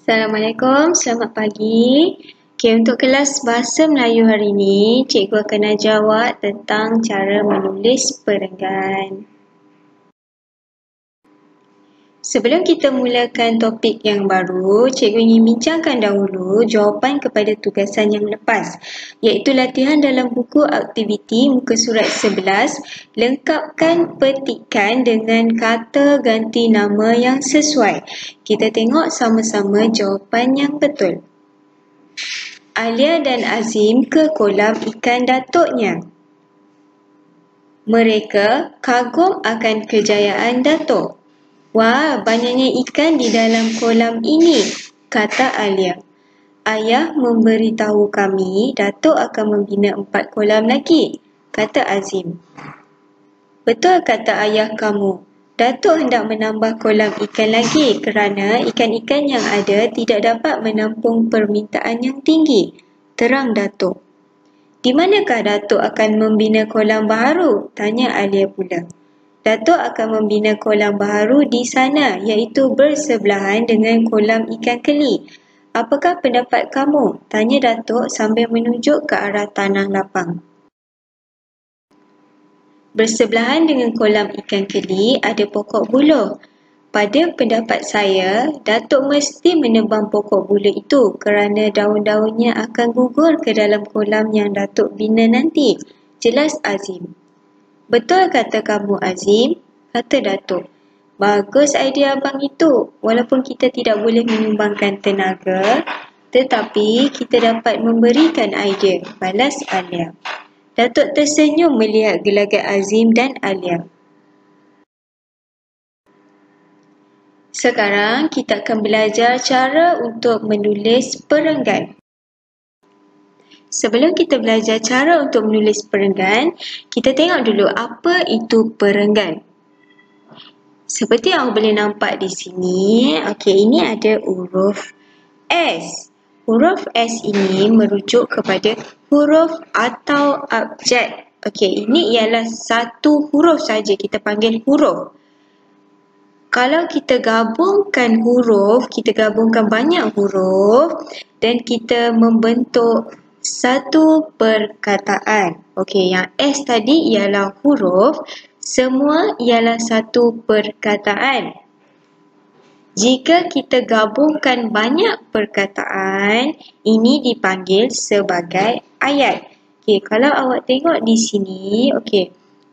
Assalamualaikum, selamat pagi. Untuk kelas Bahasa Melayu hari ini, cikgu akan jawab tentang cara menulis perenggan. Sebelum kita mulakan topik yang baru, cikgu ingin bincangkan dahulu jawapan kepada tugasan yang lepas, iaitu latihan dalam buku aktiviti muka surat 11, lengkapkan petikan dengan kata ganti nama yang sesuai. Kita tengok sama-sama jawapan yang betul. Alia dan Azim ke kolam ikan datuknya. Mereka kagum akan kejayaan datuk. Wah, banyaknya ikan di dalam kolam ini, kata Alia. Ayah memberitahu kami datuk akan membina 4 kolam lagi, kata Azim. Betul kata ayah kamu. Datuk hendak menambah kolam ikan lagi kerana ikan-ikan yang ada tidak dapat menampung permintaan yang tinggi, terang datuk. Di manakah datuk akan membina kolam baharu? Tanya Alia pula. Datuk akan membina kolam baharu di sana, iaitu bersebelahan dengan kolam ikan keli. Apakah pendapat kamu? Tanya datuk sambil menunjuk ke arah tanah lapang. Bersebelahan dengan kolam ikan keli ada pokok buluh. Pada pendapat saya, datuk mesti menebang pokok buluh itu kerana daun-daunnya akan gugur ke dalam kolam yang datuk bina nanti. Jelas Azim. Betul kata kamu Azim, kata datuk. Bagus idea abang itu. Walaupun kita tidak boleh menyumbangkan tenaga, tetapi kita dapat memberikan idea, balas Alia. Datuk tersenyum melihat gelagat Azim dan Alia. Sekarang kita akan belajar cara untuk menulis perenggan. Sebelum kita belajar cara untuk menulis perenggan, kita tengok dulu apa itu perenggan. Seperti yang boleh nampak di sini, ini ada huruf S. Huruf S ini merujuk kepada huruf atau abjad. Ini ialah satu huruf saja, kita panggil huruf. Kalau kita gabungkan huruf, kita gabungkan banyak huruf dan kita membentuk satu perkataan. Yang S tadi ialah huruf, semua ialah satu perkataan. Jika kita gabungkan banyak perkataan, ini dipanggil sebagai ayat. Kalau awak tengok di sini,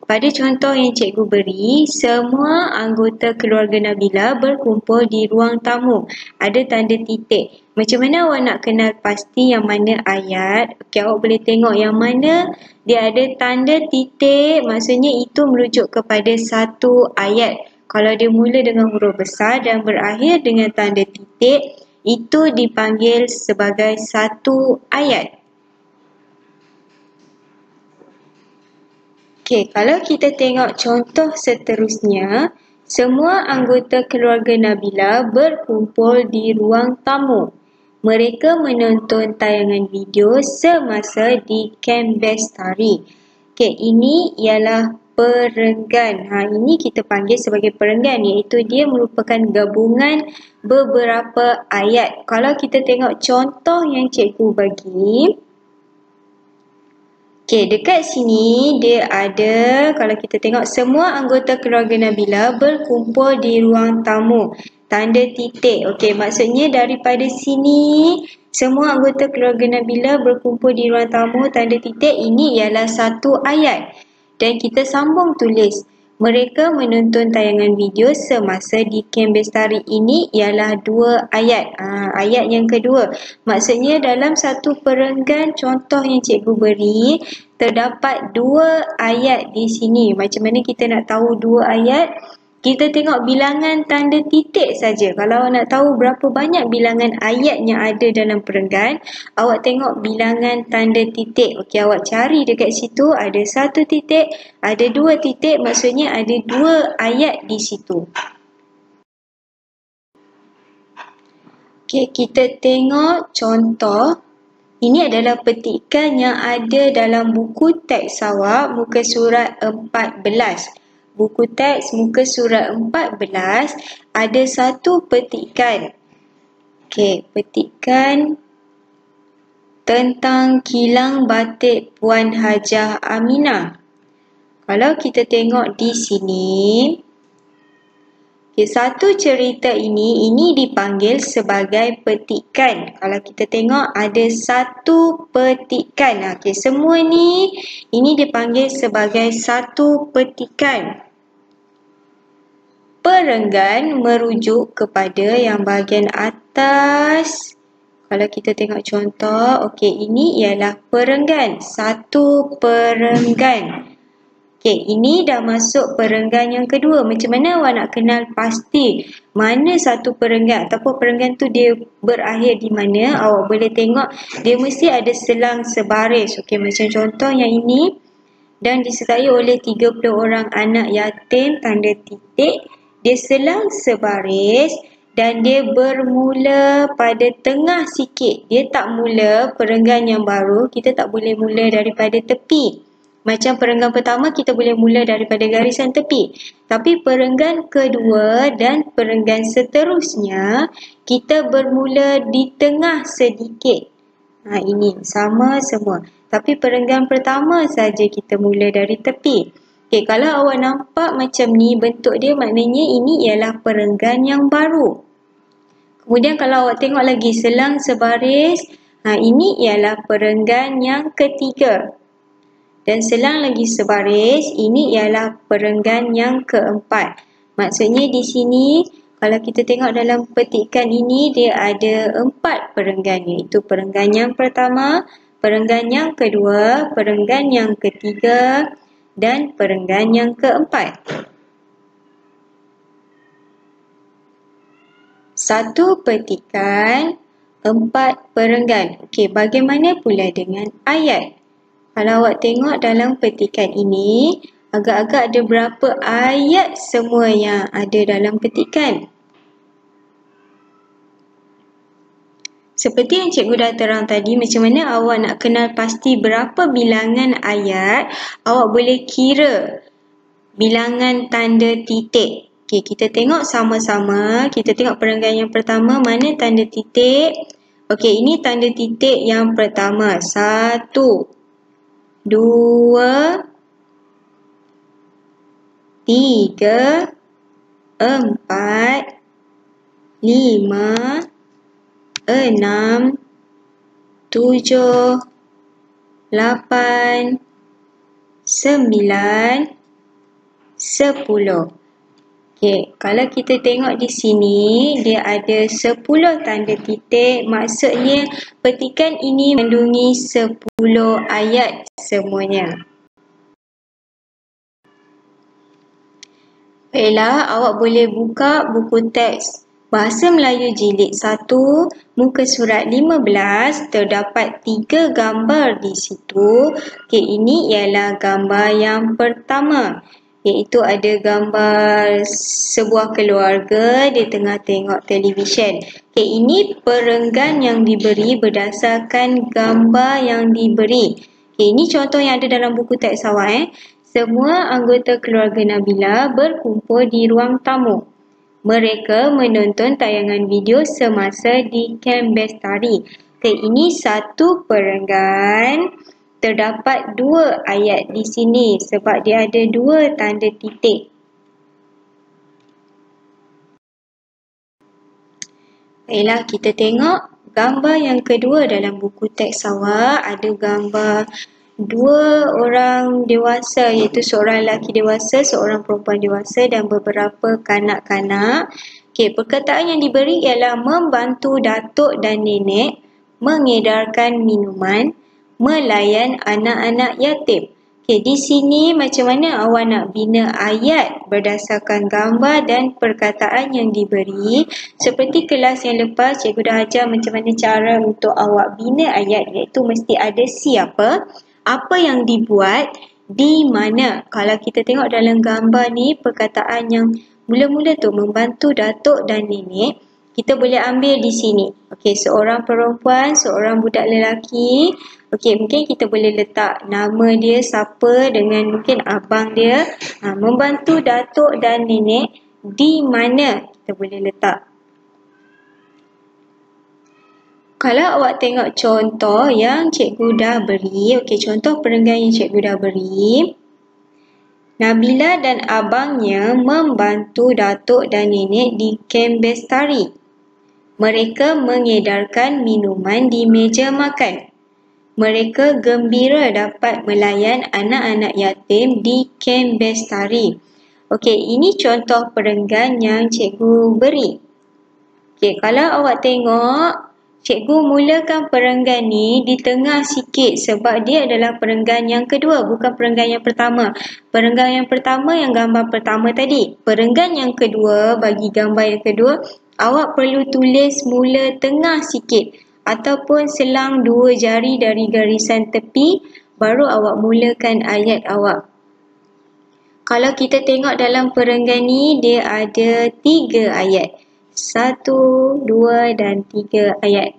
pada contoh yang cikgu beri, semua anggota keluarga Nabila berkumpul di ruang tamu. Ada tanda titik. Macam mana awak nak kenal pasti yang mana ayat? Awak boleh tengok yang mana dia ada tanda titik, maksudnya itu merujuk kepada satu ayat. Kalau dia mula dengan huruf besar dan berakhir dengan tanda titik, itu dipanggil sebagai satu ayat. Kalau kita tengok contoh seterusnya, semua anggota keluarga Nabila berkumpul di ruang tamu. Mereka menonton tayangan video semasa di Kem Bestari. Ini ialah perenggan. Ini kita panggil sebagai perenggan, iaitu dia merupakan gabungan beberapa ayat. Kalau kita tengok contoh yang cikgu bagi, dekat sini dia ada, kalau kita tengok semua anggota keluarga Nabila berkumpul di ruang tamu. Tanda titik. Maksudnya daripada sini, semua anggota keluarga Nabila berkumpul di ruang tamu, tanda titik, ini ialah satu ayat. Dan kita sambung tulis. Mereka menonton tayangan video semasa di Kem Bestari, ini ialah 2 ayat. Ayat yang kedua. Maksudnya dalam satu perenggan contoh yang cikgu beri, terdapat 2 ayat di sini. Macam mana kita nak tahu 2 ayat? Kita tengok bilangan tanda titik saja. Kalau awak nak tahu berapa banyak bilangan ayat yang ada dalam perenggan, awak tengok bilangan tanda titik. Awak cari dekat situ, ada 1 titik, ada 2 titik, maksudnya ada 2 ayat di situ. Kita tengok contoh. Ini adalah petikan yang ada dalam buku teks awak, muka surat 14. Buku teks muka surat 14 ada satu petikan. Okey, petikan tentang kilang batik Puan Hajah Aminah. Kalau kita tengok di sini, satu cerita ini dipanggil sebagai petikan. Kalau kita tengok ada satu petikan. Okey, semua ini dipanggil sebagai satu petikan. Perenggan merujuk kepada yang bahagian atas. Kalau kita tengok contoh, okey, ini ialah perenggan. Satu perenggan. Okey, ini dah masuk perenggan yang kedua. Macam mana awak nak kenal pasti mana satu perenggan ataupun perenggan tu dia berakhir di mana? Awak boleh tengok dia mesti ada selang sebaris. Okey, macam contoh yang ini. Dan disertai oleh 30 orang anak yatim, tanda titik. Dia selang sebaris dan dia bermula pada tengah sikit. Dia tak mula perenggan yang baru, kita tak boleh mula daripada tepi. Macam perenggan pertama kita boleh mula daripada garisan tepi. Tapi perenggan kedua dan perenggan seterusnya kita bermula di tengah sedikit. Ini sama semua. Tapi perenggan pertama saja kita mula dari tepi. Okey, kalau awak nampak macam ni bentuk dia, maknanya ini ialah perenggan yang baru. Kemudian kalau awak tengok lagi selang sebaris, ini ialah perenggan yang ketiga. Dan selang lagi sebaris, ini ialah perenggan yang keempat. Maksudnya di sini, kalau kita tengok dalam petikan ini, dia ada 4 perenggan, iaitu perenggan yang pertama, perenggan yang kedua, perenggan yang ketiga, dan perenggan yang keempat. Satu petikan, 4 perenggan. Okey, bagaimana pula dengan ayat? Kalau awak tengok dalam petikan ini, agak-agak ada berapa ayat semua yang ada dalam petikan? Seperti yang cikgu dah terang tadi, macam mana awak nak kenal pasti berapa bilangan ayat, awak boleh kira bilangan tanda titik. Okey, kita tengok sama-sama. Kita tengok perenggan yang pertama, mana tanda titik? Okey, ini tanda titik yang pertama. 1, 2, 3, 4, 5, 6, 7, 8, 9, 10. Okey, kalau kita tengok di sini, dia ada 10 tanda titik. Maksudnya petikan ini mengandungi 10 ayat semuanya. Baiklah, awak boleh buka buku teks Bahasa Melayu Jilid 1, muka surat 15, terdapat 3 gambar di situ. Okey, ini ialah gambar yang pertama, iaitu ada gambar sebuah keluarga di tengah tengok televisyen. Okey, ini perenggan yang diberi berdasarkan gambar yang diberi. Okey, ini contoh yang ada dalam buku teks awak. Semua anggota keluarga Nabila berkumpul di ruang tamu. Mereka menonton tayangan video semasa di Kem Bestari. Okay, ini satu perenggan. Terdapat 2 ayat di sini sebab dia ada 2 tanda titik. Baiklah, kita tengok gambar yang kedua dalam buku teks awak. Ada gambar 2 orang dewasa, iaitu seorang lelaki dewasa, seorang perempuan dewasa dan beberapa kanak-kanak. Okey, perkataan yang diberi ialah membantu datuk dan nenek mengedarkan minuman, melayan anak-anak yatim. Okey, di sini macam mana awak nak bina ayat berdasarkan gambar dan perkataan yang diberi. Seperti kelas yang lepas, cikgu dah ajar macam mana cara untuk awak bina ayat, iaitu mesti ada siapa, apa yang dibuat, di mana. Kalau kita tengok dalam gambar ni, perkataan yang mula-mula tu membantu datuk dan nenek, kita boleh ambil di sini. Okey, seorang perempuan, seorang budak lelaki. Okey, mungkin kita boleh letak nama dia siapa dengan mungkin abang dia. Membantu datuk dan nenek di mana kita boleh letak. Kalau awak tengok contoh yang cikgu dah beri, okey, contoh perenggan yang cikgu dah beri. Nabila dan abangnya membantu datuk dan nenek di kem bestari. Mereka mengedarkan minuman di meja makan. Mereka gembira dapat melayan anak-anak yatim di kem bestari. Okey, ini contoh perenggan yang cikgu beri. Okey, kalau awak tengok, cikgu mulakan perenggan ni di tengah sikit sebab dia adalah perenggan yang kedua, bukan perenggan yang pertama. Perenggan yang pertama yang gambar pertama tadi. Perenggan yang kedua, bagi gambar yang kedua, awak perlu tulis mula tengah sikit ataupun selang 2 jari dari garisan tepi, baru awak mulakan ayat awak. Kalau kita tengok dalam perenggan ni, dia ada 3 ayat. 1, 2 dan 3 ayat.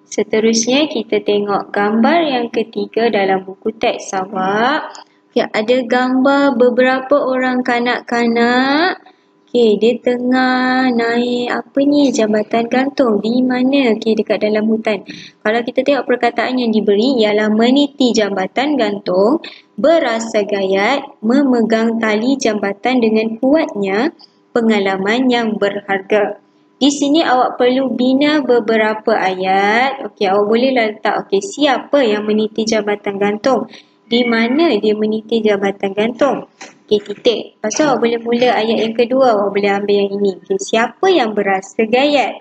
Seterusnya kita tengok gambar yang ketiga dalam buku teks awak. Okay, ada gambar beberapa orang kanak-kanak. Okay, dia tengah naik apa ni, jambatan gantung. Di mana? Okay, dekat dalam hutan. Kalau kita tengok perkataan yang diberi ialah meniti jambatan gantung, berasa gayat, memegang tali jambatan dengan kuatnya, pengalaman yang berharga. Di sini awak perlu bina beberapa ayat. Okey, awak boleh letak siapa yang meniti jambatan gantung? Di mana dia meniti jambatan gantung? Okey, titik. Lepas tu awak boleh mula ayat yang kedua, awak boleh ambil yang ini. Okey, siapa yang berasa gayat?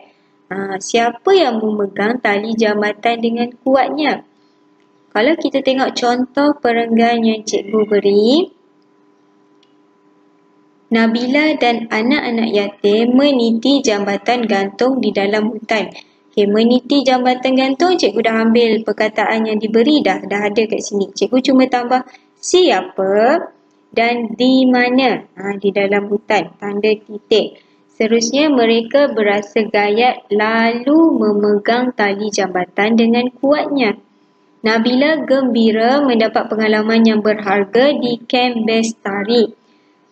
Siapa yang memegang tali jambatan dengan kuatnya? Kalau kita tengok contoh perenggan yang cikgu beri, Nabila dan anak-anak yatim meniti jambatan gantung di dalam hutan. Okay, meniti jambatan gantung, cikgu dah ambil perkataan yang diberi dah ada kat sini. Cikgu cuma tambah siapa dan di mana, di dalam hutan, tanda titik. Seterusnya mereka berasa gayat lalu memegang tali jambatan dengan kuatnya. Nabila gembira mendapat pengalaman yang berharga di kem bestari.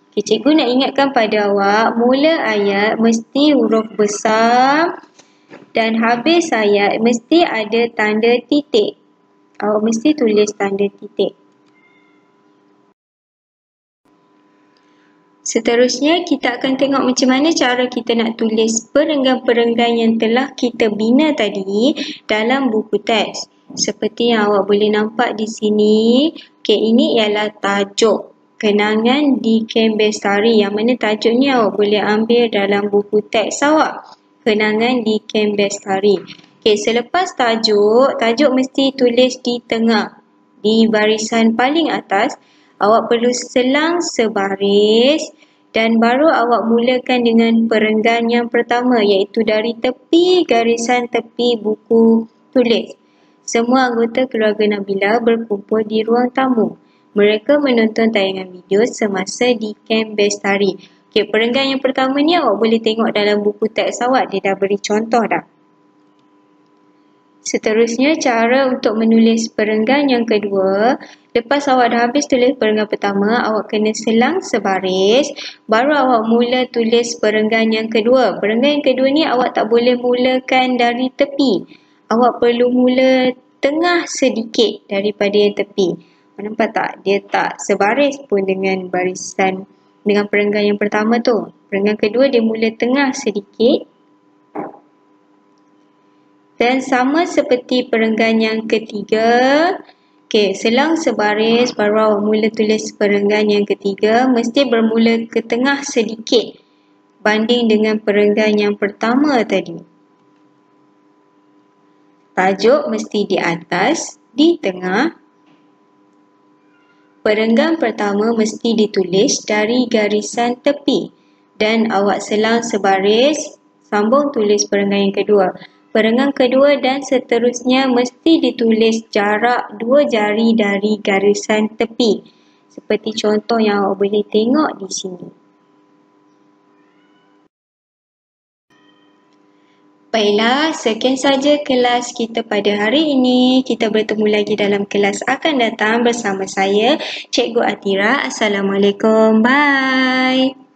Okay, cikgu nak ingatkan pada awak, mula ayat mesti huruf besar dan habis ayat mesti ada tanda titik. Awak mesti tulis tanda titik. Seterusnya, kita akan tengok macam mana cara kita nak tulis perenggan-perenggan yang telah kita bina tadi dalam buku teks. Seperti yang awak boleh nampak di sini, ini ialah tajuk kenangan di kem bestari, yang mana tajuk ni awak boleh ambil dalam buku teks awak. Kenangan di kem bestari. Selepas tajuk mesti tulis di tengah. Di barisan paling atas, awak perlu selang sebaris dan baru awak mulakan dengan perenggan yang pertama, iaitu dari tepi garisan tepi buku tulis. Semua anggota keluarga Nabila berkumpul di ruang tamu. Mereka menonton tayangan video semasa di kem bestari. Perenggan yang pertama ni awak boleh tengok dalam buku teks awak, dia dah beri contoh dah. Seterusnya, cara untuk menulis perenggan yang kedua. Lepas awak dah habis tulis perenggan pertama, awak kena selang sebaris, baru awak mula tulis perenggan yang kedua. Perenggan yang kedua ni awak tak boleh mulakan dari tepi. Awak perlu mula tengah sedikit daripada yang tepi. Nampak tak? Dia tak sebaris pun dengan barisan, dengan perenggan yang pertama tu. Perenggan kedua dia mula tengah sedikit. Dan sama seperti perenggan yang ketiga, selang sebaris baru awak mula tulis perenggan yang ketiga, mesti bermula ke tengah sedikit banding dengan perenggan yang pertama tadi. Tajuk mesti di atas, di tengah. Perenggan pertama mesti ditulis dari garisan tepi dan awak selang sebaris, sambung tulis perenggan yang kedua. Perenggan kedua dan seterusnya mesti ditulis jarak 2 jari dari garisan tepi. Seperti contoh yang awak boleh tengok di sini. Baiklah, sekian saja kelas kita pada hari ini. Kita bertemu lagi dalam kelas akan datang bersama saya, Cikgu Atira. Assalamualaikum. Bye.